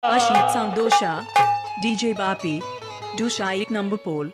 Ashit Sound Dosha, DJ Bapi, Dosha 1 number pole.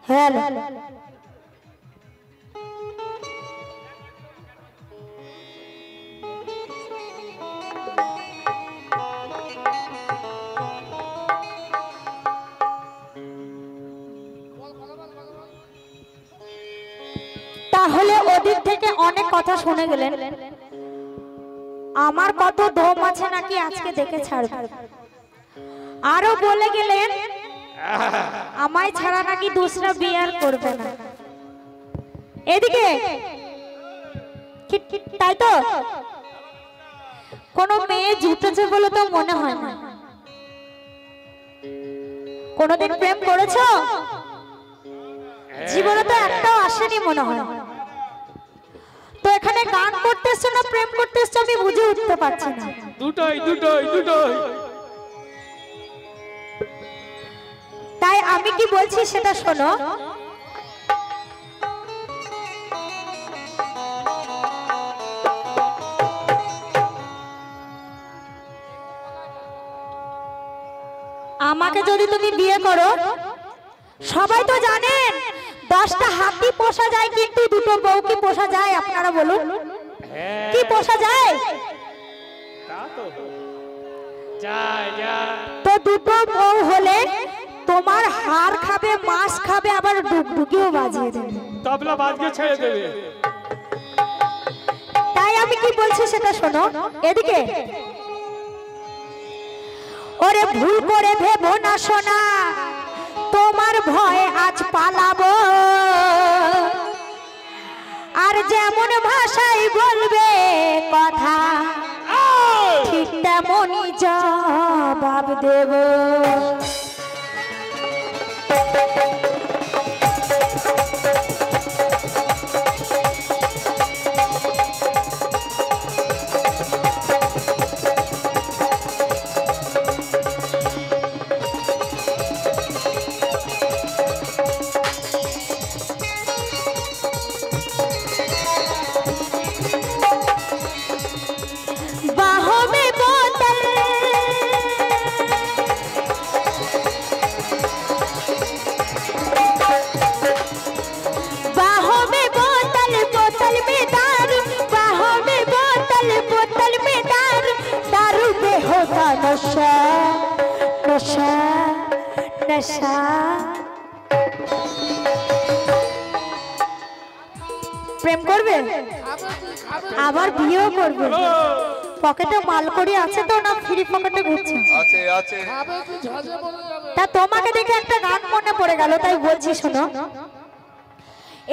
Hello. তাহলে ওদিক থেকে অনেক কথা শুনে গেলেন, আমার কত দম আছে নাকি আজকে দেখে ছাড়বে। আরো বলে গেলেন আমায় ছাড়া নাকি দুসরা বিয়ার করবে না। এদিকে তাই তো কোন মেয়ে জুটেছে বলে তো মনে হয় না। কোনদিন প্রেম করেছো? জীবনে তো একটাও আসেনি মনে হয়। তো এখানে গান করতেছো না প্রেম করতেছো আমি বুঝে উঠতে পারছি না। দুটোই। তাই আমি কি বলছি সেটা শোনো। আমাকে যদি তুমি বিয়ে করো, সবাই তো জানেন 10টা হাতি পোষা যায় কিন্তু দুটো বউ কি পোষা যায়? আপনারা বলুন কি পোষা যায়? তো দুটো বউ হলে তোমার হাড় খাবে, মাছ খাবে, আবার ডুগডুগিও বাজিয়ে দেবে, তবলা বাজিয়ে ছেড়ে দেবে। তাই আমি কি বলছি সেটা শোনো। এদিকে ওরে ভুল করে ভেবো না সোনা, তোমার ভয়ে আজ পালাবো। আর যেমন ভাষায় বলবে কথা ঠিক তেমনই জবাব দেব। প্রেম করবে আবার বিয়েও করবে। পকেটে মাল করি আছে তো না ফ্রি পকেটে ঘুরছে? আছে। তা তোমাকে দেখে একটা গান মনে পড়ে গেল, তাই বলছি শোনো।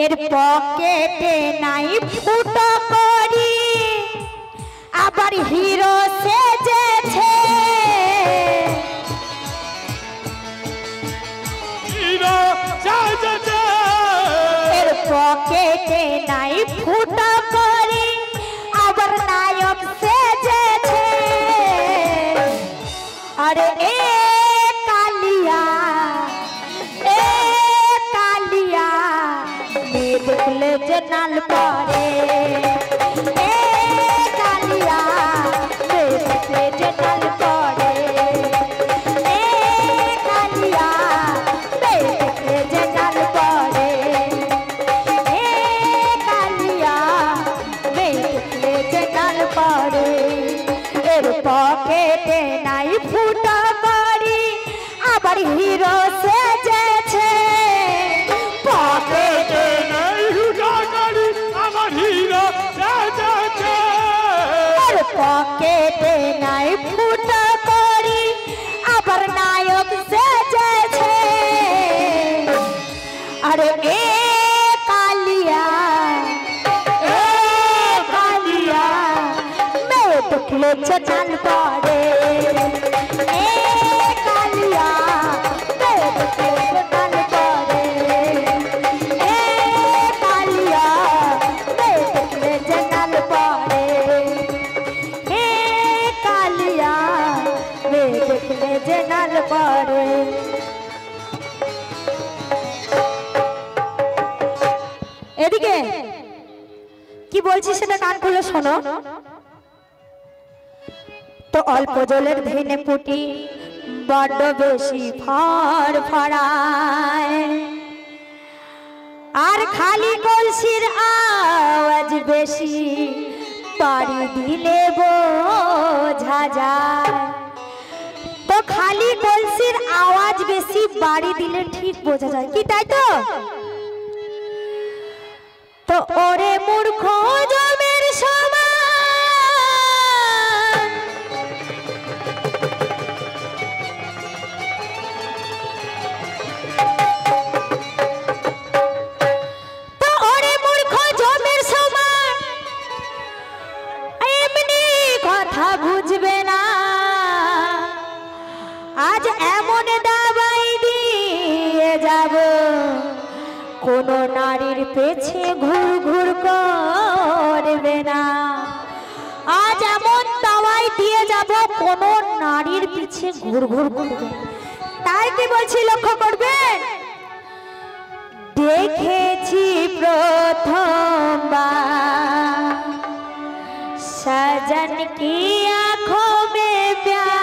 এর পকেটে নাই ফুটো করি আবার হিরো সেজেছে হিরো সাজেছে এর পকেটে নাই ফুটো করে আবার নায়ক সেজেছে আরে এ কালিয়া মেয়ে দেখলে যে নাল পড়ে এ কালিয়া মেয়ে দেখলে যে নাল পড়ে এ কালিয়া মেয়ে দেখলে যে নাল পড়ে এ কালিয়া মেয়ে দেখলে যে নাল পড়ে এর পকেটে নাই ফুটো করি আবার হিরো সেজেছে পকেটে নাই হুটা গাড়ি আমার হিরো সাজেছে এর পকেটে নাই ফুটো করি আবার নায়ক সেজেছে আরে এ কালিয়া মেয়ে দেখলে যে নাল পড়ে এ কালিয়া মেয়ে দেখলে যে নাল পড়ে এ কালিয়া মেয়ে দেখলে যে নাল পড়ে এ কালিয়া মেয়ে দেখলে যে নাল পড়ে এদিকে কি বলছি সেটা কান খুলে শোনো তো অল্প জলের ধেনে পুটি বড্ড বেশি ফর ফরায় আর খালি কলসির আওয়াজ বেশি পাড়ি দিলে বোঝা যায় তো খালি কলসির আওয়াজ বেশি বাড়ি দিলে ঠিক বোঝা যায় কি তাই তো তো ওরে মূর্খ জমের সমান তো ওরে মূর্খ জমের সমান এমনি কথা বুঝবে না আজ এমন দাবাই দিয়ে যাব কোন নারীর পেছে ঘুর ঘুর করবে না আজ এমন দাওয়াই দিয়ে যাব কোন নারীর পিছে ঘুর ঘুর করবে তাই কি বলছি লক্ষ্য করবেন দেখেছি প্রথমবার सजन की आंखों में प्यार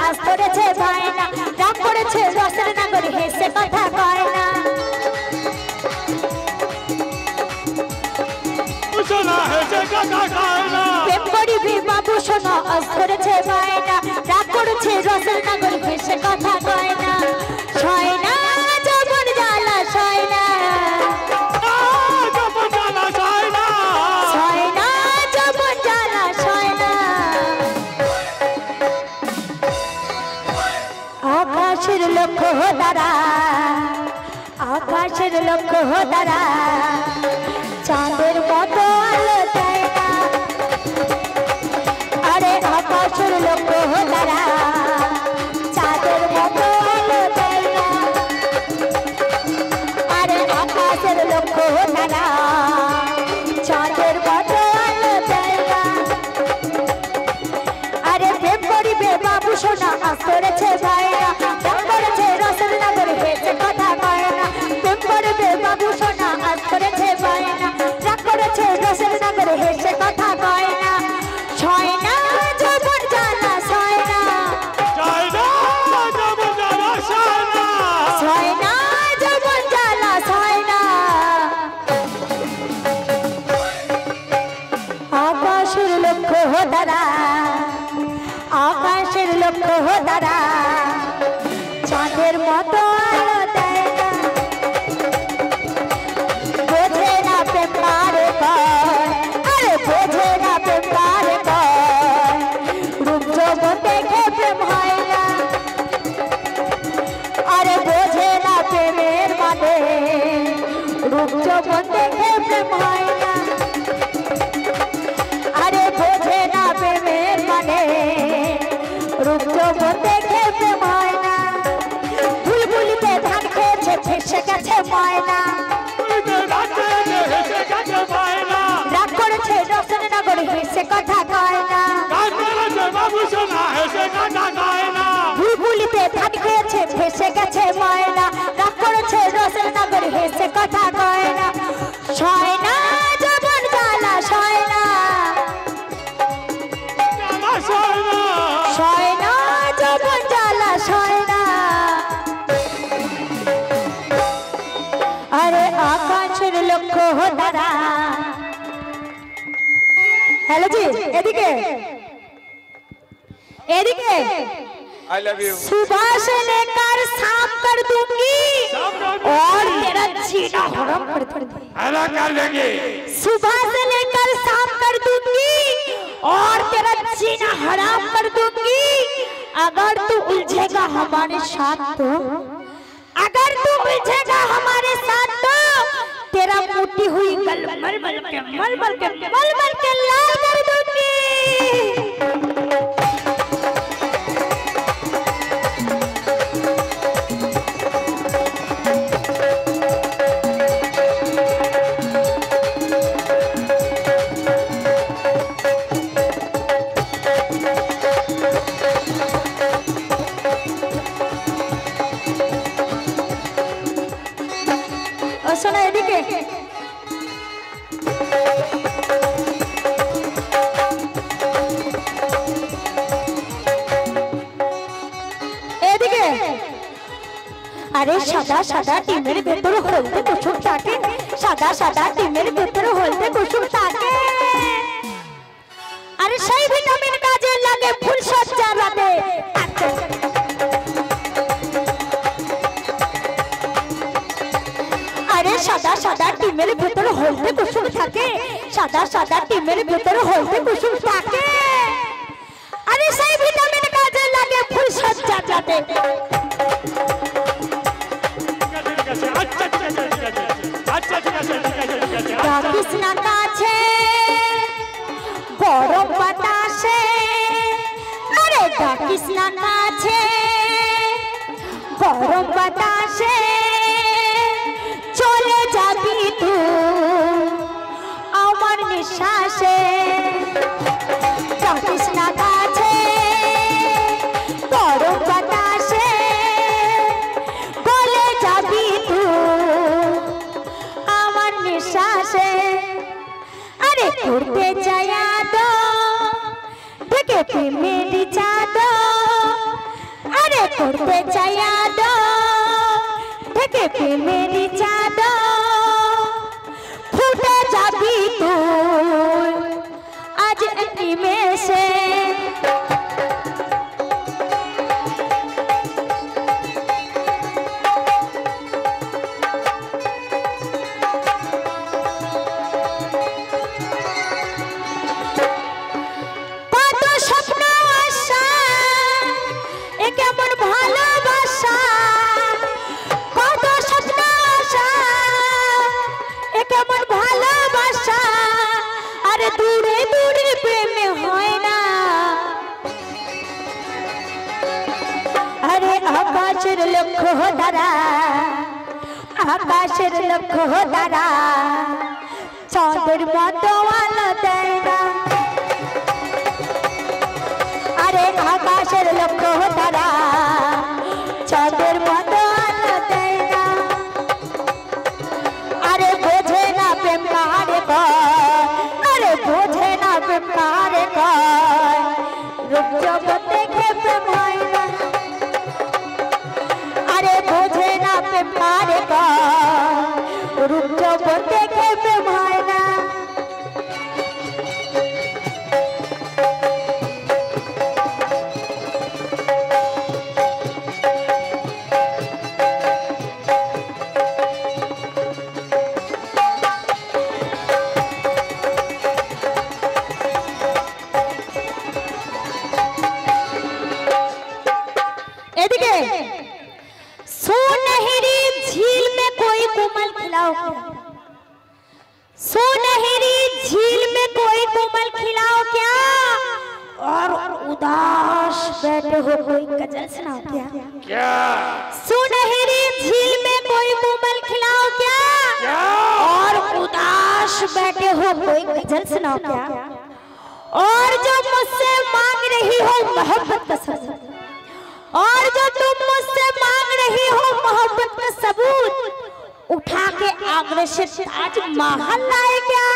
আজ ধরেছে ভাইনা রাগ করেছে রসের নাগর হেসে কথা কয় না প্রেম করিবি বাবু শোনা আজ ধরেছে ভাইনা রাগ করেছে রসের নাগর হেসে কথা কয় না ছয় না যখন জ্বালা ছয় না ছয় না যখন জ্বালা ছয় না আকাশের লক্ষ্য তারা আকাশের লক্ষ্য তারা চাঁদের মতো আলো দেয় না আরে আকাশের লক্ষ্য তারা চাঁদের মতো আলো দেয় না আরে আকাশের লক্ষ্য তারা চাঁদের মতো আলো দেয় না আরে প্রেম করিবে বাবু সোনা আজ করেছে ভাইরা রাগ করেছে রসের নাগর হেসে কথা কয় না প্রেম করবে বাবু সোনা আজ করেছে ভাইরা রাগ করেছে রসের নাগর হেসে লক্ষ্য তারা, আকাশের লক্ষ্য তারা, চাঁদের মতো আলো দেয় না, বোঝে না প্রেম কারে কয়, আরে বোঝে না প্রেম কারে কয়, রূপ যৌবন দেখে প্রেম হয় না, আরে বোঝে না প্রেমের মানে, রূপ যৌবন দেখে প্রেম হয় না, আরে বোঝে না প্রেমের মানে, রূপ যৌবন দেখে প্রেম হয় না, বুলবুলিতে ধান খেয়েছে ফেসে গেছে ময়না, রাগ করেছে রসন নগর হেসে কথা কয় না, বুলবুলিতে ধান খেয়েছে ফেসে গেছে ময়না, রাগ করেছে রসন নগর হেসে কথা কয় না, সয় না জীবন জ্বালা সয় না, সয় না জীবন জ্বালা সয় না, আরে আকাশের লক্ষ্য তারা। হ্যালো জি এদিকে এদিকে I love you. सुबह से लेकर शाम कर दूंगी और तेरा जीना हराम कर दूंगी, अलग कर देंगे। सुबह से लेकर शाम कर दूंगी और तेरा जीना हराम कर दूंगी, अगर तू उलझेगा हमारे साथ तो, अगर तू उलझेगा हमारे साथ तो तेरा टूटी हुई गल मलमल के लाल कर दूंगी। শোনো এদিকে এদিকে, আরে সাদা সাদা ডিমের ভেতর হলদে কুসুম থাকে, সাদা সাদা ডিমের ভেতর হলদে কুসুম থাকে, আরে সেই ভিটামিন কাজে লাগে ফুল সজ্জা রাতে, আরে সাদা সাদা ডিমের ভেতর হলদে কুসুম থাকে, সাদা সাদা ডিমের ভেতর হলদে কুসুম থাকে, আরে সেই ভিটামিন কাজে লাগে ফুল সজ্জা রাতে। কৃষ্ণ কাছে গরম বাতাসে, আরে কৃষ্ণ কাছে গরম বাতাসে চলে যাবি তুই আমার নিঃশ্বাসে, কৃষ্ণ কাছে গরম বাতাসে বলে যাবি তুই আমার নিঃশ্বাসে, আরে করতে চায়া দো থেকে প্রেমের চাঁদ, আরে করতে চায়া দো থেকে প্রেমের চাঁদ, ফুটে যাবি তুই আজ নিমেষে। কত স্বপ্ন আশা এ কেমন ভালোবাসা, কত স্বপ্ন আশা এ কেমন ভালোবাসা, আরে দূরে দূরে প্রেম হয় না, আরে আকাশের লক্ষ্য তারা, আকাশের লক্ষ্য তারা, চাঁদের মতো আলো দেয় না, আরে আকাশের লক্ষ্য তারা, চাঁদের মতো আলো দেয় না, আরে বোঝে না প্রেম কারে কয়, আরে বোঝে না প্রেম কারে কয়, রূপ জগৎ দেখে প্রেম হয় না, আরে বোঝে না প্রেম কারে কয়, রূপ জগৎ দেখে প্রেম হয় না। যে सुनहरी झील में कोई कोमल खिलाओ, सुनहरी झील में कोई कोमल खिलाओ क्या, और उदास बैठे हो कोई गजल सुनाओ क्या, क्या सुनहरी झील में कोई कोमल खिलाओ क्या, और उदास बैठे हो कोई गजल सुनाओ क्या, और जो मुझसे मांग रही हो मोहब्बत का सबूत, और जो तुम मुझसे मांग रही हो मोहब्बत का सबूत, उठा के आगरे से ताज महल लाए क्या।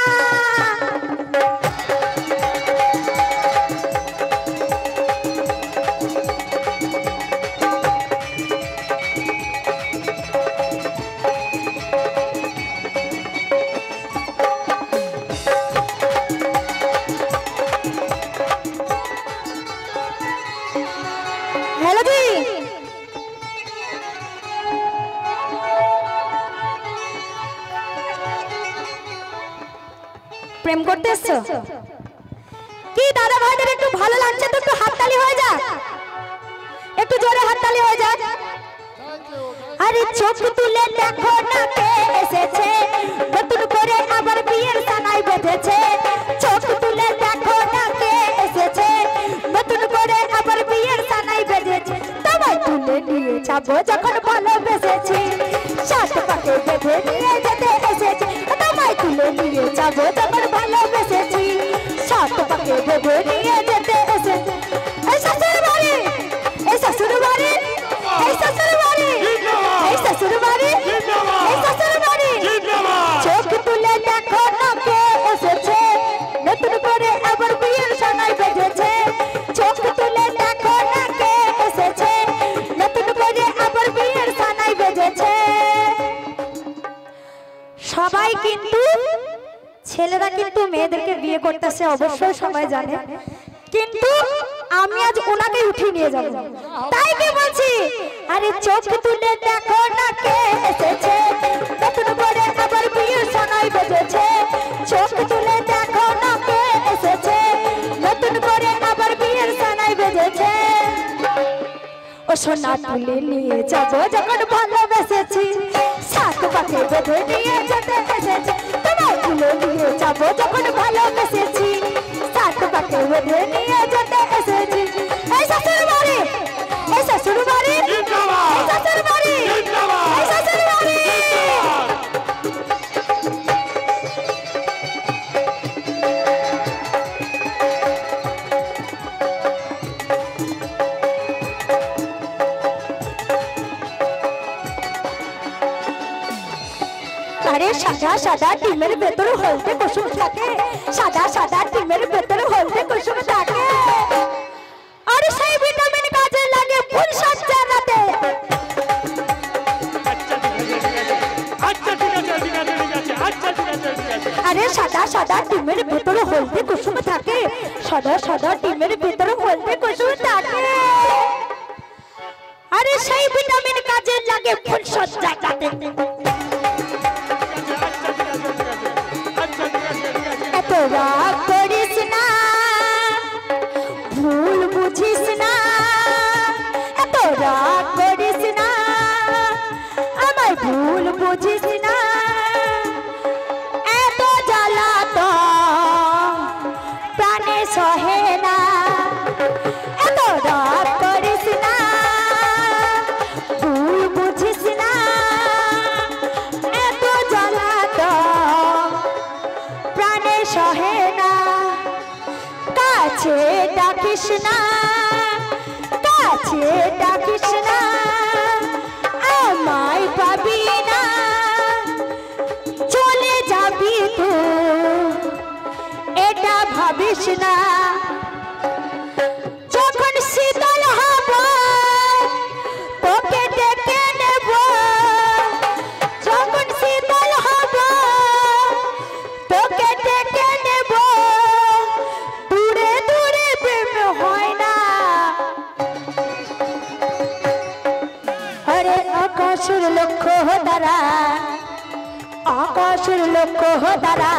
हेलो जी, প্রেম করতে এসছো কি দাদা ভাইদের একটু ভালো লাগছে তো একটু হাততালি হয়ে যাক, একটু জোরে হাততালি হয়ে যাক। আরে চোখ তুলে দেখো না কে এসেছে, নতুন করে আবার বিয়ের সানাই বেঁধেছে, চোখ তুলে দেখো না কে এসেছে, নতুন করে আবার বিয়ের সানাই বেঁধেছে, তোমায় তুলে নিয়ে যাবো যখন ভালোবেসেছি, সাত পাকে বেঁধে নিয়ে যেতে এসেছি, তোমায় তুলে নিয়ে যাবো যখন ভালোবেসেছি, সাত পাকে বেঁধে নিয়ে যেতে এসেছি। এই শ্বশুর বাড়ি, এই শ্বশুর বাড়ি, এই শ্বশুর বাড়ি, এই শ্বশুর বাড়ি, এই শ্বশুর বাড়ি, চোখ তুলে দেখো না কে এসেছে, নতুন করে আবার বিয়ের সানাই বেঁধেছে, চোখ তুলে দেখো না কে এসেছে, নতুন করে আবার বিয়ের সানাই বেঁধেছে। সবাই কিন্তু ছেলেরা কিন্তু মেয়েদেরকে বিয়ে করতেছে অবশ্যই সবাই জানে, কিন্তু আমি আজ ওনাকে উঠিয়ে নিয়ে যাব, তাই কি বলছি, আরে চোখ তুলে দেখো না কে এসেছে, নতুন করে আবার বিয়ের সানাই বেঁধেছে, চোখ তুলে দেখো না কে এসেছে, নতুন করে আবার বিয়ের সানাই বেঁধেছে। ও সোনা তুলে নিয়ে যাবো যখন ভালোবেসেছি, সাত পাকে বেঁধে নিয়ে যেতে এসেছি, তোমায় তুলে নিয়ে যাবো যখন ভালোবেসেছি, সাত পাকে বেঁধে নিয়ে যেতে এসেছি। এই শ্বশুর বাড়ি, এই শ্বশুর বাড়ি, এই শ্বশুর বাড়ি, এই শ্বশুর বাড়ি। আরে সাদা সাদা ডিমের ভেতরে হলদে কুসুম থাকে, সাদা সাদা ডিমের ভেতরে হলদে কুসুম থাকে, আর সেই ভিটামিন কাজে লাগে ফুল সজ্জা রাতে। আরে সাদা সাদা ডিমের ভেতরে হলদে কুসুম থাকে, সাদা সাদা ডিমের ভেতরে হলদে কুসুম থাকে, আরে সেই ভিটামিন কাজে লাগে ফুল সজ্জা রাতে। এত রাগ করিস না, ভুল বুঝিস না, এত রাগ করিস না, আমার ভুল বুঝিস না, এত জ্বালা তো প্রাণে সহে না, এত রাগ করিস না, ভুল বুঝিস না, এত জ্বালা তো প্রাণে সহে না, কাছে ডাকিস না, কাছে ডাকিস না, আমায় পাবি না, চলে যাবি তো এটা ভাবিস না, যখন শীতল হব তোকে ডেকে নেব, যখন শীতল হব তোকে ডেকে নেব, দূরে দূরে প্রেম হয় না। আরে আকাশের লক্ষ্য তারা, আকাশের লক্ষ্য তারা,